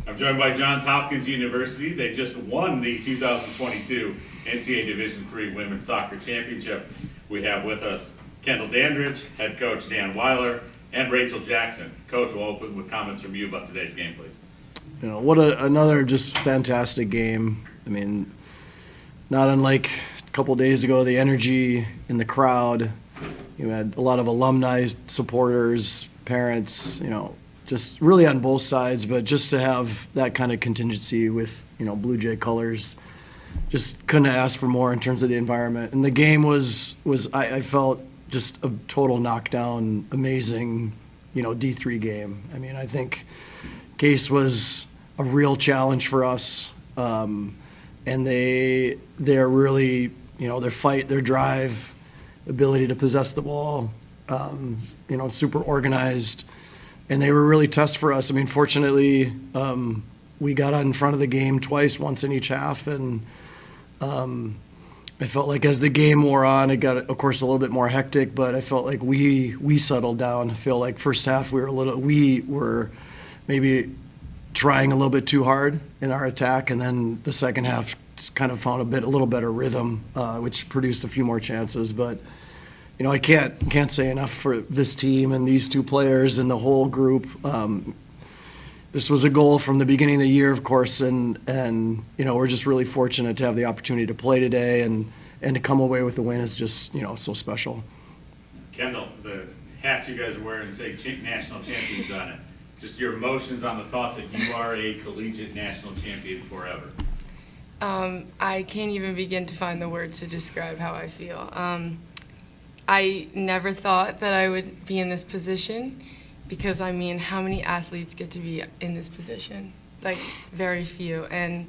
I'm joined by Johns Hopkins University. They just won the 2022 NCAA Division III Women's Soccer Championship. We have with us Kendall Dandridge, head coach Dan Weiler, and Rachel Jackson. Coach, will open with comments from you about today's game, please. You know, what another just fantastic game. I mean, not unlike a couple days ago, the energy in the crowd. You had a lot of alumni, supporters, parents, just really on both sides, but just to have that kind of contingency with, Blue Jay colors, just couldn't ask for more in terms of the environment. And the game was I felt just a total knockdown, amazing, D3 game. I mean, I think Case was a real challenge for us, and they're really, their fight, their drive, ability to possess the ball, super organized. And they were really tough for us. I mean, fortunately, we got out in front of the game twice, once in each half, and I felt like as the game wore on, it got, of course, a little bit more hectic. But I felt like we settled down. I feel like first half we were maybe trying a little bit too hard in our attack, and then the second half kind of found a little better rhythm, which produced a few more chances. But I can't say enough for this team and these two players and the whole group. This was a goal from the beginning of the year, of course, and we're just really fortunate to have the opportunity to play today, and to come away with the win is just so special. Kendall, the hats you guys are wearing say national champions on it. Just your emotions on the thoughts that you are a collegiate national champion forever. I can't even begin to find the words to describe how I feel. I never thought that I would be in this position because, I mean, how many athletes get to be in this position? Like, very few. And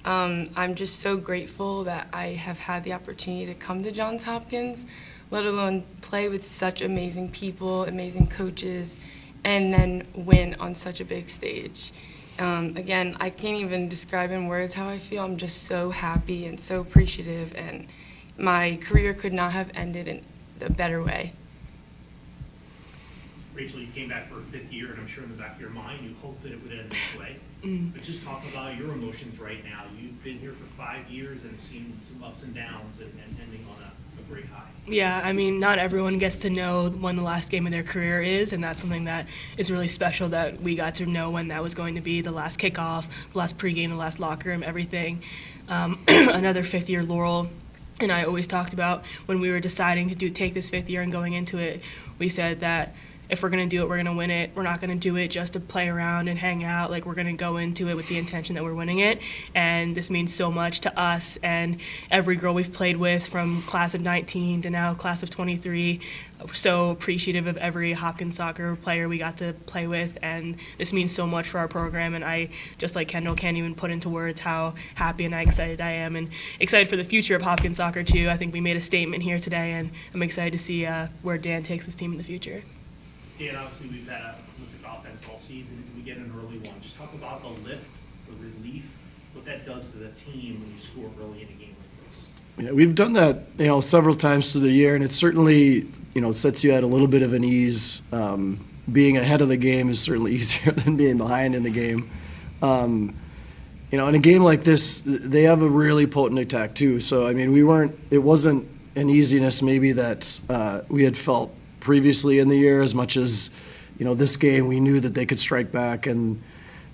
I'm just so grateful that I have had the opportunity to come to Johns Hopkins, let alone play with such amazing people, amazing coaches, and then win on such a big stage. Again, I can't even describe in words how I feel. I'm just so happy and so appreciative, and my career could not have ended in a better way. Rachel, you came back for a fifth year, and I'm sure in the back of your mind you hoped that it would end this way. But just talk about your emotions right now. You've been here for 5 years and have seen some ups and downs and ending on a great high. Yeah, I mean, not everyone gets to know when the last game of their career is, and that's something that is really special that we got to know when that was going to be, the last kickoff, the last pregame, the last locker room, everything. Another fifth-year laurel. And I always talked about when we were deciding to take this fifth year and going into it, we said that if we're going to do it, we're going to win it. We're not going to do it just to play around and hang out. Like, we're going to go into it with the intention that we're winning it. And this means so much to us and every girl we've played with from class of 19 to now class of 23. We're so appreciative of every Hopkins soccer player we got to play with. And this means so much for our program. And I, just like Kendall, can't even put into words how happy and excited I am. And excited for the future of Hopkins soccer, too. I think we made a statement here today, and I'm excited to see where Dan takes this team in the future. Dan, obviously we've had a prolific offense all season, and we get an early one. Just talk about the lift, the relief, what that does to the team when you score early in a game like this. Yeah, we've done that, several times through the year, and it certainly, sets you at a little bit of an ease. Being ahead of the game is certainly easier than being behind in the game. In a game like this, they have a really potent attack too. So, I mean, it wasn't an easiness maybe that we had felt previously in the year as much as, this game we knew that they could strike back, and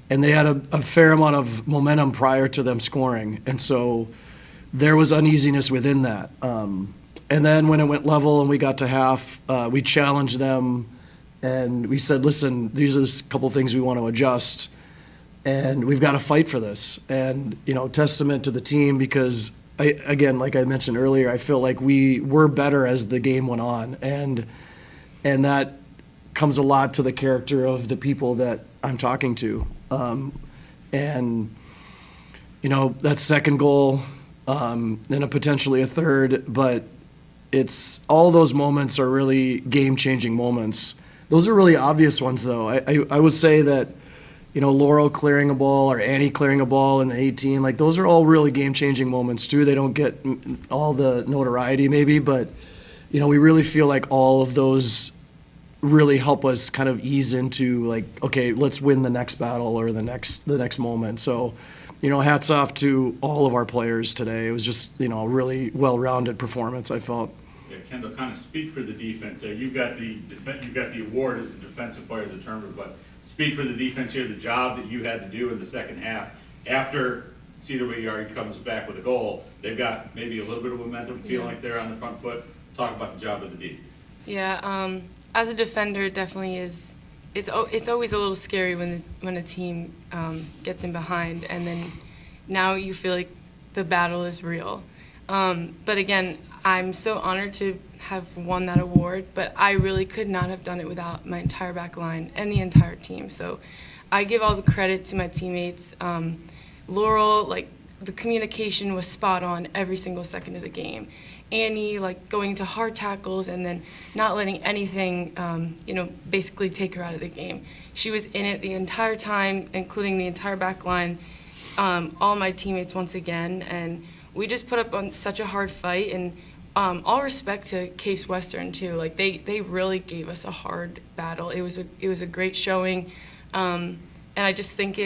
they had a fair amount of momentum prior to them scoring. And so there was uneasiness within that. And then when it went level and we got to half, we challenged them and we said, listen, these are a couple things we want to adjust, and we've got to fight for this. And, testament to the team, because again, like I mentioned earlier, I feel like we were better as the game went on. And that comes a lot to the character of the people that I'm talking to. And that second goal, then potentially a third, but it's all those moments are really game-changing moments. Those are really obvious ones, though. I would say that, Laurel clearing a ball or Annie clearing a ball in the 18, like those are all really game-changing moments, too. They don't get all the notoriety, maybe, but, we really feel like all of those really help us kind of ease into like, okay, let's win the next battle or the next moment. So, hats off to all of our players today. It was just, a really well-rounded performance, I felt. Yeah, Kendall, kind of speak for the defense. You've got the award as the defensive player of the tournament, but speak for the defense here, the job that you had to do in the second half. After CWR comes back with a goal, they've got maybe a little bit of momentum, feel like they're on the front foot. Talk about the job of the D. Yeah, as a defender, it definitely is. It's always a little scary when a team gets in behind, and then now you feel like the battle is real. But again, I'm so honored to have won that award, but I really could not have done it without my entire back line and the entire team. So I give all the credit to my teammates. Laurel, the communication was spot on every single second of the game. Annie, going to hard tackles and then not letting anything, basically take her out of the game. She was in it the entire time, including the entire back line, all my teammates once again, and we just put up on such a hard fight, and all respect to Case Western too. They really gave us a hard battle. It was a great showing, and I just think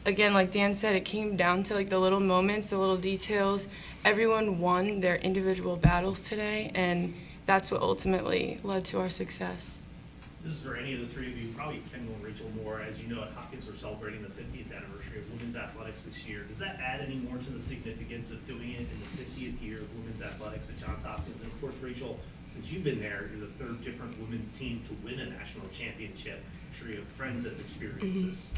again, like Dan said, it came down to the little moments, the little details. Everyone won their individual battles today, and that's what ultimately led to our success. This is for any of the three of you, probably Kendall and Rachel more. As you know, at Hopkins, we're celebrating the 50th anniversary of women's athletics this year. Does that add any more to the significance of doing it in the 50th year of women's athletics at Johns Hopkins? And of course, Rachel, since you've been there, you're the third different women's team to win a national championship. I'm sure you have friends that have experienced this.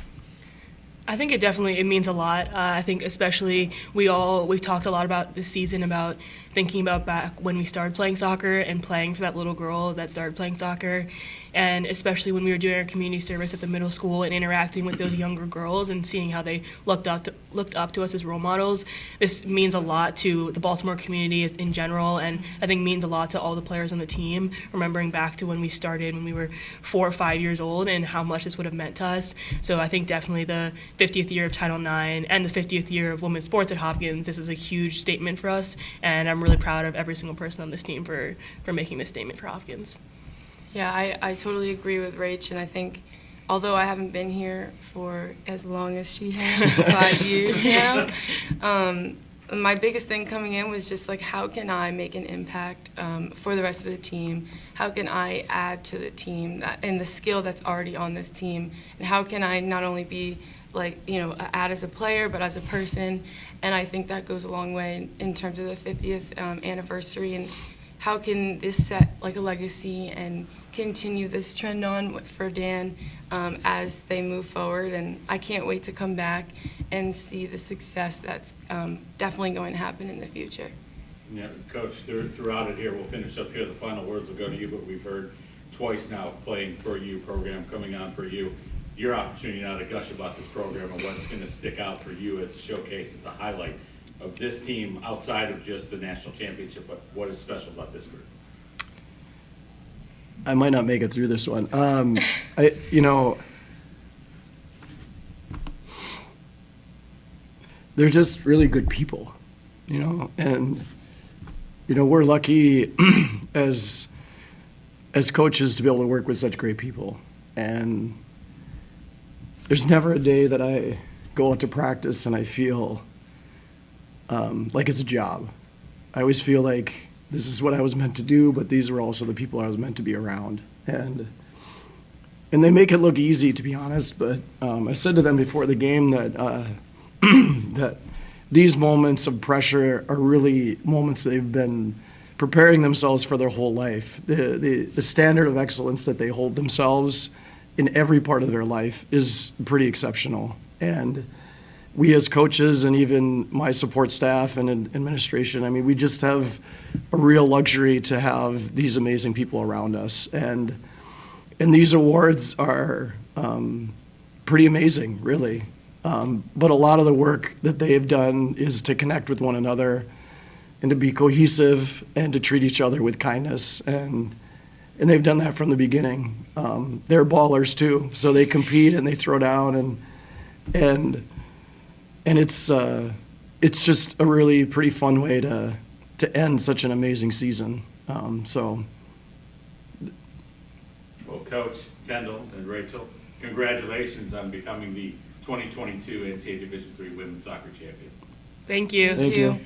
I think it means a lot. I think especially we've talked a lot about this season about thinking about back when we started playing soccer and playing for that little girl that started playing soccer, and especially when we were doing our community service at the middle school and interacting with those younger girls and seeing how they looked up to us as role models. This means a lot to the Baltimore community in general, and I think means a lot to all the players on the team, remembering back to when we started when we were 4 or 5 years old and how much this would have meant to us. So I think definitely the 50th year of Title IX and the 50th year of women's sports at Hopkins, this is a huge statement for us, and I'm really proud of every single person on this team for making this statement for Hopkins. Yeah, I totally agree with Rach, and I think although I haven't been here for as long as she has, 5 years now, my biggest thing coming in was just how can I make an impact for the rest of the team? How can I add to the team and the skill that's already on this team? And how can I not only be add as a player, but as a person? And I think that goes a long way in terms of the 50th anniversary, and how can this set a legacy and continue this trend on for Dan as they move forward. And I can't wait to come back and see the success that's definitely going to happen in the future. Yeah, Coach, throughout it here, we'll finish up here. The final words will go to you, but we've heard twice now playing for you program coming on for you. Your opportunity now to gush about this program and what's going to stick out for you as a showcase, as a highlight of this team outside of just the national championship. But what is special about this group? I might not make it through this one. They're just really good people, and we're lucky as coaches to be able to work with such great people. And there's never a day that I go into practice and I feel like it's a job. I always feel like this is what I was meant to do, but these were also the people I was meant to be around. And they make it look easy, to be honest, but I said to them before the game that that these moments of pressure are really moments they've been preparing themselves for their whole life. The standard of excellence that they hold themselves in every part of their life is pretty exceptional. And we as coaches and even my support staff and administration, we just have a real luxury to have these amazing people around us. And these awards are pretty amazing, really. But a lot of the work that they have done is to connect with one another and to be cohesive and to treat each other with kindness. And they've done that from the beginning. They're ballers too, so they compete and they throw down, and it's just a really pretty fun way to end such an amazing season. Well, Coach Kendall and Rachel, congratulations on becoming the 2022 NCAA Division III Women's Soccer Champions. Thank you. Thank you.